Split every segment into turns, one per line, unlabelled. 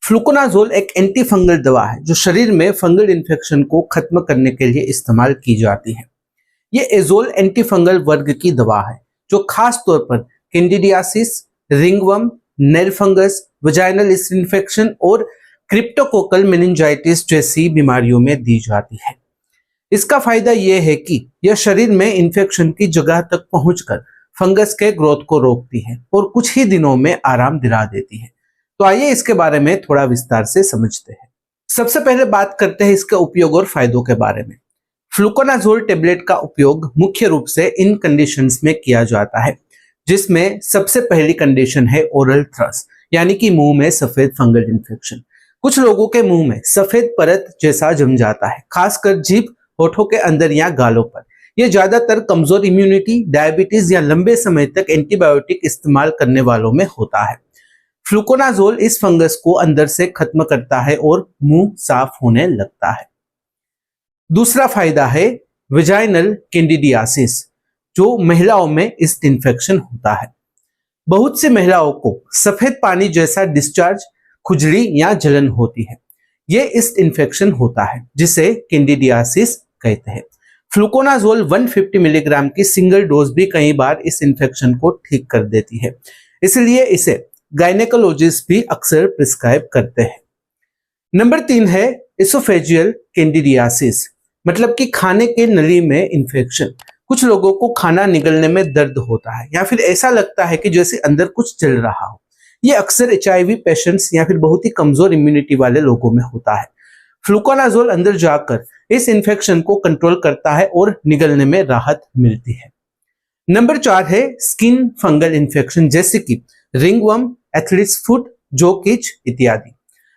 Fluconazole एक anti fungal दवा है जो शरीर में फंगल इन्फेक्शन को खत्म करने के लिए इस्तेमाल की जाती है। ये एजोल एंटी फंगल वर्ग की दवा है जो खास तौर पर candidiasis, ringworm, nail fungus, vaginal east infection और क्रिप्टोकोकल मेनिंजाइटिस जैसी बीमारियों में दी जाती है। इसका फायदा यह है कि यह शरीर में इन्फेक्शन की जगह तक पहुंचकर फंगस के ग्रोथ को रोकती है और कुछ ही दिनों में आराम दिला देती है। तो आइए इसके बारे में थोड़ा विस्तार से समझते हैं। सबसे पहले बात करते हैं इसके उपयोग और फायदों के बारे में। फ्लुकोनाजोल टेबलेट का उपयोग मुख्य रूप से इन कंडीशंस में किया जाता है, जिसमें सबसे पहली कंडीशन है ओरल थ्रस, यानी कि मुंह में सफेद फंगल इन्फेक्शन। कुछ लोगों के मुंह में सफेद परत जैसा जम जाता है, खासकर जीभ, होठों के अंदर या गालों पर। यह ज्यादातर कमजोर इम्यूनिटी, डायबिटीज या लंबे समय तक एंटीबायोटिक इस्तेमाल करने वालों में होता है। फ्लुकोनाजोल इस फंगस को अंदर से खत्म करता है और मुंह साफ होने लगता है। दूसरा फायदा है वेजाइनल कैंडिडियासिस, जो महिलाओं में ईस्ट इन्फेक्शन होता है। बहुत सी महिलाओं को सफेद पानी जैसा डिस्चार्ज, खुजली या जलन होती है। यह ईस्ट इन्फेक्शन होता है जिसे कैंडिडियासिस कहते हैं। फ्लुकोनाजोल 150 मिलीग्राम की सिंगल डोज भी कई बार इस इन्फेक्शन को ठीक कर देती है, इसलिए इसे गायनेकोलॉजिस्ट भी अक्सर प्रिस्क्राइब करते हैं। नंबर 3 है एसोफेजियल कैंडिडियासिस, मतलब कि खाने के नली में इन्फेक्शन। कुछ लोगों को खाना निगलने में दर्द होता है या फिर ऐसा लगता है कि जैसे अंदर कुछ जल रहा हो। यह अक्सर HIV पेशेंट्स या फिर बहुत ही कमजोर इम्यूनिटी वाले लोगों में होता है। फ्लुकोनाजोल अंदर जाकर इस इन्फेक्शन को कंट्रोल करता है और निगलने में राहत मिलती है। नंबर 4 है स्किन फंगल इन्फेक्शन, जैसे कि रिंगवर्म, एथलीट्स फुट, जोकिच इत्यादि।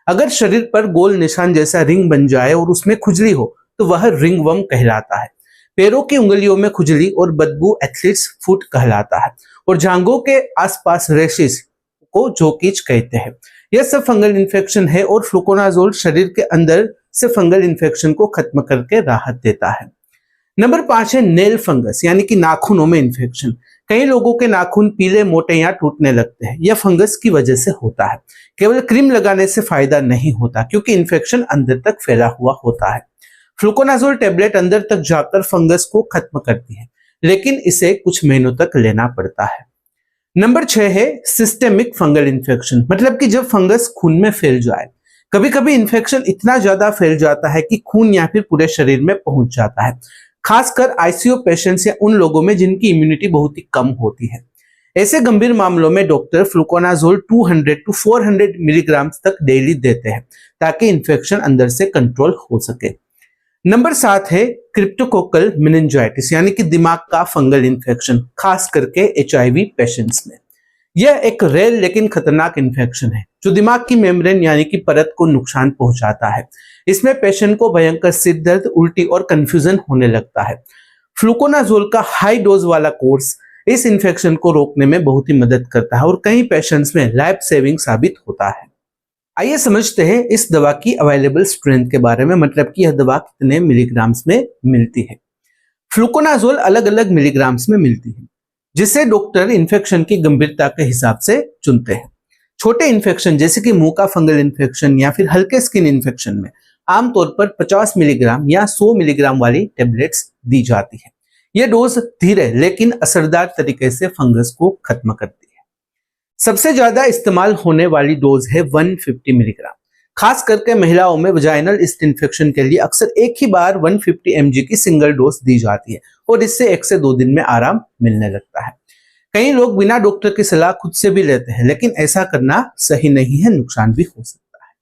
अगर शरीर पर गोल निशान जैसा रिंग बन जाए और उसमें खुजली हो तो वह रिंगवर्म कहलाता है। पैरों की उंगलियों में खुजली और बदबू एथलीट्स फुट कहलाता है और जांघों के आसपास रैशेस को जोकिच कहते हैं। यह सब फंगल इन्फेक्शन है और फ्लुकोनाजोल शरीर के अंदर से फंगल इन्फेक्शन को खत्म करके राहत देता है। नंबर 5 है नेल फंगस, यानी कि नाखूनों में इन्फेक्शन। कई लोगों के नाखून पीले, मोटे या टूटने लगते हैं। यह फंगस की वजह से होता है। केवल क्रीम लगाने से फायदा नहीं होता क्योंकि इन्फेक्शन अंदर तक फैला हुआ होता है। फ्लुकोनाजोल टेबलेट अंदर तक जाकर फंगस को खत्म करती है, लेकिन इसे कुछ महीनों तक लेना पड़ता है। नंबर 6 है सिस्टेमिक फंगल इन्फेक्शन, मतलब कि जब फंगस खून में फैल जाए। कभी कभी इन्फेक्शन इतना ज्यादा फैल जाता है कि खून या फिर पूरे शरीर में पहुंच जाता है, खासकर ICU पेशेंट्स या उन लोगों में जिनकी इम्यूनिटी बहुत ही कम होती है। ऐसे गंभीर मामलों में डॉक्टर फ्लुकोनाजोल 200 to 400 मिलीग्राम तक डेली देते हैं ताकि इन्फेक्शन अंदर से कंट्रोल हो सके। नंबर 7 है क्रिप्टोकोकल मेनिंजाइटिस, यानी कि दिमाग का फंगल इन्फेक्शन, खास करके HIV पेशेंट्स में। यह एक रेयर लेकिन खतरनाक इन्फेक्शन है जो दिमाग की मेम्ब्रेन यानी कि परत को नुकसान पहुंचाता है। इसमें पेशेंट को भयंकर सिर दर्द, उल्टी और कंफ्यूजन होने लगता है। फ्लुकोनाजोल का हाई डोज वाला कोर्स इस इन्फेक्शन को रोकने में बहुत ही मदद करता है और कई पेशेंट्स में लाइफ सेविंग साबित होता है। आइए समझते हैं इस दवा की अवेलेबल स्ट्रेंथ के बारे में, मतलब कि यह दवा कितने मिलीग्राम्स में मिलती है। फ्लुकोनाजोल अलग अलग मिलीग्राम्स में मिलती है, जिसे डॉक्टर इन्फेक्शन की गंभीरता के हिसाब से चुनते हैं। छोटे इन्फेक्शन जैसे कि मुंह का फंगल इन्फेक्शन या फिर हल्के स्किन इन्फेक्शन में आमतौर पर 50 मिलीग्राम या 100 मिलीग्राम वाली टेबलेट्स दी जाती है। यह डोज धीरे लेकिन असरदार तरीके से फंगस को खत्म करती है। सबसे ज्यादा इस्तेमाल होने वाली डोज है 150 मिलीग्राम। खास करके महिलाओं में वजाइनल ईस्ट इन्फेक्शन के लिए अक्सर एक ही बार 150 mg की सिंगल डोज दी जाती है और इससे 1 से 2 दिन में आराम मिलने लगता है। कई लोग बिना डॉक्टर की सलाह खुद से भी लेते हैं, लेकिन ऐसा करना सही नहीं है, नुकसान भी हो सकता है।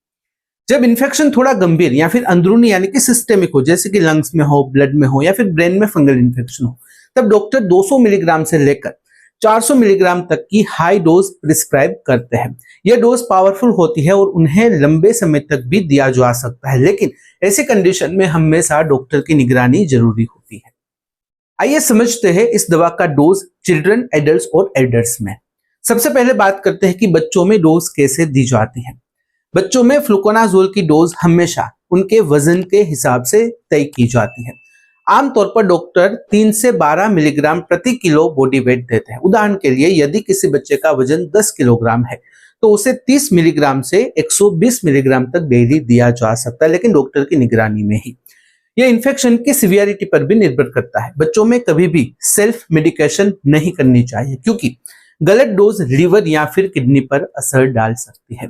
जब इन्फेक्शन थोड़ा गंभीर या फिर अंदरूनी यानी कि सिस्टेमिक हो, जैसे कि लंग्स में हो, ब्लड में हो या फिर ब्रेन में फंगल इन्फेक्शन हो, तब डॉक्टर 200 मिलीग्राम से लेकर 400 मिलीग्राम तक की हाई डोज प्रिस्क्राइब करते हैं। यह डोज पावरफुल होती है और उन्हें लंबे समय तक भी दिया जा सकता है, लेकिन ऐसी कंडीशन में हमेशा डॉक्टर की निगरानी जरूरी होती है। आइए समझते हैं इस दवा का डोज चिल्ड्रन, एडल्ट्स और एल्डर्स में। सबसे पहले बात करते हैं कि बच्चों में डोज कैसे दी जाती है। बच्चों में फ्लुकोनाजोल की डोज हमेशा उनके वजन के हिसाब से तय की जाती है। आमतौर पर डॉक्टर 3 से 12 मिलीग्राम प्रति किलो बॉडी वेट देते हैं। उदाहरण के लिए यदि किसी बच्चे का वजन 10 किलोग्राम है तो उसे 30 मिलीग्राम से 120 मिलीग्राम तक डेली दिया जा सकता है, लेकिन डॉक्टर की निगरानी में ही। यह इन्फेक्शन की सीवियरिटी पर भी निर्भर करता है। बच्चों में कभी भी सेल्फ मेडिकेशन नहीं करनी चाहिए क्योंकि गलत डोज लीवर या फिर किडनी पर असर डाल सकती है।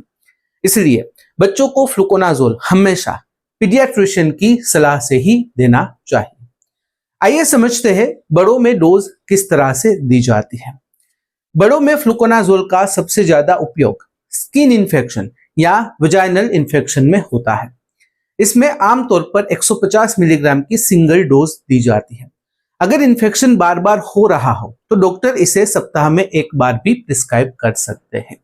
इसलिए बच्चों को फ्लुकोनाजोल हमेशा पीडियाट्रिशियन की सलाह से ही देना चाहिए। आइए समझते हैं बड़ों में डोज किस तरह से दी जाती है। बड़ों में फ्लुकोनाजोल का सबसे ज्यादा उपयोग स्किन इन्फेक्शन या वजाइनल इन्फेक्शन में होता है। इसमें आमतौर पर 150 मिलीग्राम की सिंगल डोज दी जाती है। अगर इन्फेक्शन बार बार हो रहा हो तो डॉक्टर इसे सप्ताह में एक बार भी प्रिस्क्राइब कर सकते हैं।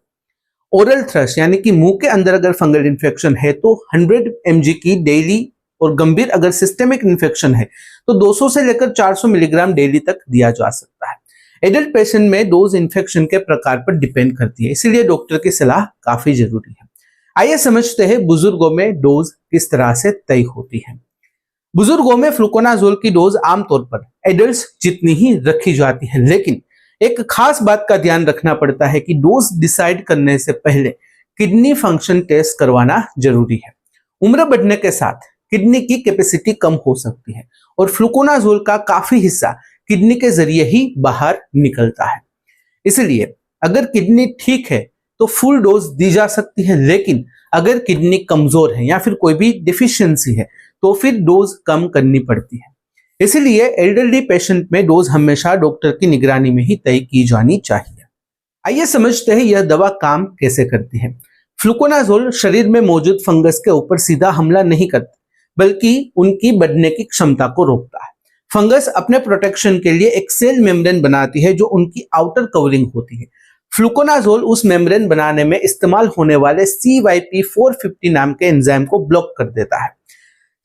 ओरल थ्रश यानी कि मुंह के अंदर अगर फंगल इन्फेक्शन है तो 100 mg की डेली, और गंभीर अगर सिस्टेमिक इन्फेक्शन है तो 200 से लेकर 400 मिलीग्राम डेली तक दिया जा सकता है। एडल्ट पेशेंट में डोज इन्फेक्शन के प्रकार पर डिपेंड करती है, इसीलिए डॉक्टर की सलाह काफी जरूरी है। आइए समझते हैं बुजुर्गों में डोज किस तरह से तय होती है। बुजुर्गों में फ्लुकोनाजोल की डोज आमतौर पर एडल्ट्स जितनी ही रखी जाती है, लेकिन एक खास बात का ध्यान रखना पड़ता है कि डोज डिसाइड करने से पहले किडनी फंक्शन टेस्ट करवाना जरूरी है। उम्र बढ़ने के साथ किडनी की कैपेसिटी कम हो सकती है और फ्लुकोनाजोल का काफी हिस्सा किडनी के जरिए ही बाहर निकलता है। इसलिए अगर किडनी ठीक है तो फुल डोज दी जा सकती है, लेकिन अगर किडनी कमजोर है या फिर कोई भी डिफिशियंसी है तो फिर डोज कम करनी पड़ती है। इसलिए एल्डरली पेशेंट में डोज हमेशा डॉक्टर की निगरानी में ही तय की जानी चाहिए। आइए समझते हैं यह दवा काम कैसे करती है। फ्लुकोनाजोल शरीर में मौजूद फंगस के ऊपर सीधा हमला नहीं करता, बल्कि उनकी बढ़ने की क्षमता को रोकता है। फंगस अपने प्रोटेक्शन के लिए एक सेल मेम्ब्रेन बनाती है जो उनकी आउटर कवरिंग होती है। फ्लुकोनाजोल उस मेम्ब्रेन बनाने में इस्तेमाल होने वाले CYP450 नाम के एंजाइम को ब्लॉक कर देता है।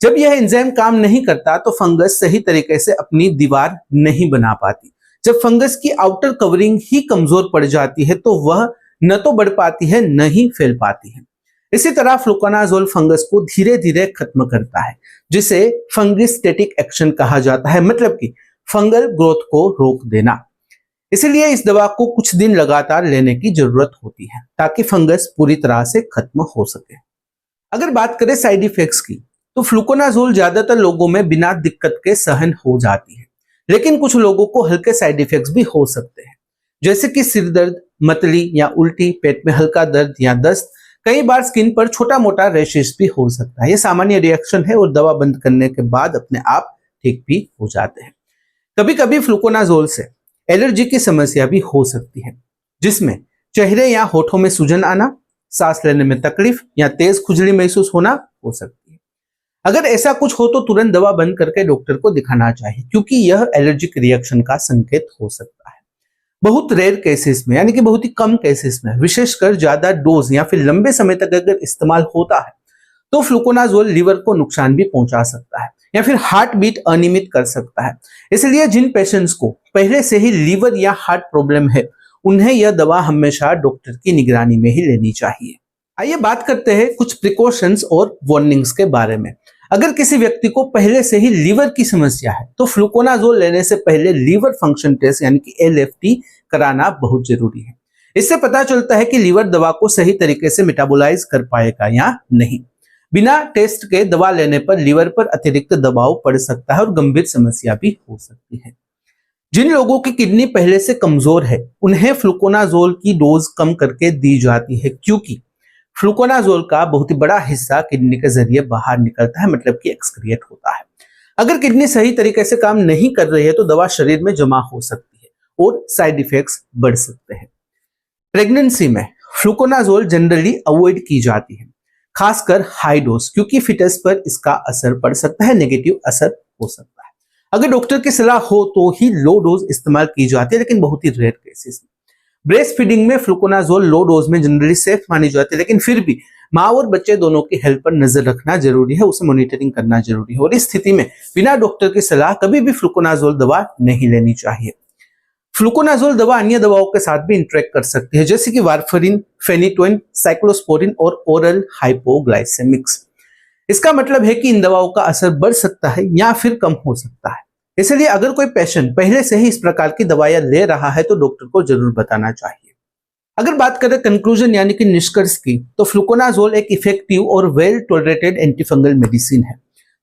जब यह एंजाइम काम नहीं करता तो फंगस सही तरीके से अपनी दीवार नहीं बना पाती। जब फंगस की आउटर कवरिंग ही कमजोर पड़ जाती है तो वह न तो बढ़ पाती है न ही फैल पाती है। इसी तरह फ्लुकोनाजोल फंगस को धीरे धीरे खत्म करता है, जिसे फंगिस्टेटिक एक्शन कहा जाता है, मतलब कि फंगल ग्रोथ को रोक देना। इसलिए इस दवा को कुछ दिन लगातार लेने की जरूरत होती है ताकि फंगस पूरी तरह से खत्म हो सके। अगर बात करें साइड इफेक्ट्स की तो फ्लुकोनाजोल ज्यादातर लोगों में बिना दिक्कत के सहन हो जाती है, लेकिन कुछ लोगों को हल्के साइड इफेक्ट्स भी हो सकते हैं, जैसे कि सिर दर्द, मतली या उल्टी, पेट में हल्का दर्द या दस्त। कई बार स्किन पर छोटा मोटा रैशेस भी हो सकता है। यह सामान्य रिएक्शन है और दवा बंद करने के बाद अपने आप ठीक भी हो जाते हैं। कभी कभी फ्लुकोनाजोल से एलर्जी की समस्या भी हो सकती है, जिसमें चेहरे या होठों में सूजन आना, सांस लेने में तकलीफ या तेज खुजली महसूस होना हो सकती है। अगर ऐसा कुछ हो तो तुरंत दवा बंद करके डॉक्टर को दिखाना चाहिए, क्योंकि यह एलर्जिक रिएक्शन का संकेत हो सकता है। बहुत रेयर केसेस में, यानी कि बहुत ही कम केसेस में, विशेषकर ज्यादा डोज या फिर लंबे समय तक अगर इस्तेमाल होता है तो फ्लुकोनाजोल लीवर को नुकसान भी पहुंचा सकता है या फिर हार्ट बीट अनियमित कर सकता है। इसलिए जिन पेशेंट्स को पहले से ही लीवर या हार्ट प्रॉब्लम है उन्हें यह दवा हमेशा डॉक्टर की निगरानी में ही लेनी चाहिए। आइए बात करते हैं कुछ प्रिकॉशंस और वार्निंग्स के बारे में। अगर किसी व्यक्ति को पहले से ही लीवर की समस्या है तो फ्लुकोनाजोल लेने से पहले लीवर फंक्शन टेस्ट यानी कि LFT कराना बहुत जरूरी है। इससे पता चलता है कि लीवर दवा को सही तरीके से मेटाबोलाइज कर पाएगा या नहीं। बिना टेस्ट के दवा लेने पर लीवर पर अतिरिक्त दबाव पड़ सकता है और गंभीर समस्या भी हो सकती है। जिन लोगों की किडनी पहले से कमजोर है उन्हें फ्लुकोनाजोल की डोज कम करके दी जाती है, क्योंकि फ्लुकोनाजोल का बहुत ही बड़ा हिस्सा किडनी के जरिए बाहर निकलता है, मतलब कि एक्सक्रिएट होता है। अगर किडनी सही तरीके से काम नहीं कर रही है तो दवा शरीर में जमा हो सकती है और साइड इफेक्ट्स बढ़ सकते हैं। प्रेगनेंसी में फ्लुकोनाजोल जनरली अवॉइड की जाती है, खासकर हाई डोज, क्योंकि फिटस पर इसका असर पड़ सकता है, नेगेटिव असर हो सकता है। अगर डॉक्टर की सलाह हो तो ही लो डोज इस्तेमाल की जाती है, लेकिन बहुत ही रेयर केसेस में। ब्रेस्ट फीडिंग में फ्लुकोनाजोल लो डोज में जनरली सेफ मानी जाती है, लेकिन फिर भी माँ और बच्चे दोनों की हेल्थ पर नजर रखना जरूरी है, उसे मॉनिटरिंग करना जरूरी है और इस स्थिति में बिना डॉक्टर की सलाह कभी भी फ्लुकोनाजोल दवा नहीं लेनी चाहिए। फ्लुकोनाजोल दवा अन्य दवाओं के साथ भी इंटरेक्ट कर सकती है, जैसे कि वारफरिन, फेनिटोइन, साइक्लोस्पोरिन और ओरल हाइपोग्लाइसेमिक्स। इसका मतलब है कि इन दवाओं का असर बढ़ सकता है या फिर कम हो सकता है। इसलिए अगर कोई पेशेंट पहले से ही इस प्रकार की दवाइयां ले रहा है तो डॉक्टर को जरूर बताना चाहिए। अगर बात करें कंक्लूजन यानी कि निष्कर्ष की, तो फ्लुकोनाजोल एक इफेक्टिव और वेल टॉलरेटेड एंटीफंगल मेडिसिन है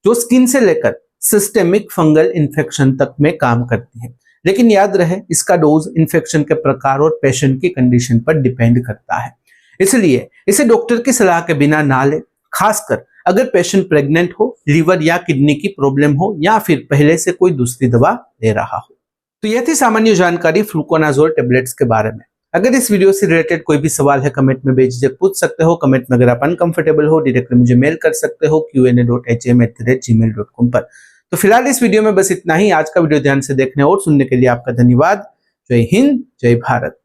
जो स्किन से लेकर सिस्टेमिक फंगल इन्फेक्शन तक में काम करती है। लेकिन याद रहे, इसका डोज इन्फेक्शन के प्रकार और पेशेंट की कंडीशन पर डिपेंड करता है, इसलिए इसे डॉक्टर की सलाह के बिना ना ले, खासकर अगर पेशेंट प्रेग्नेंट हो, लीवर या किडनी की प्रॉब्लम हो या फिर पहले से कोई दूसरी दवा ले रहा हो। तो यह थी सामान्य जानकारी फ्लुकोनाजोल टेबलेट्स के बारे में। अगर इस वीडियो से रिलेटेड कोई भी सवाल है कमेंट में बेझिझक पूछ सकते हो। कमेंट में अगर आप अनकंफर्टेबल हो डायरेक्टली मुझे मेल कर सकते हो qa.hm@gmail.com पर। तो फिलहाल इस वीडियो में बस इतना ही। आज का वीडियो ध्यान से देखने और सुनने के लिए आपका धन्यवाद। जय हिंद, जय भारत।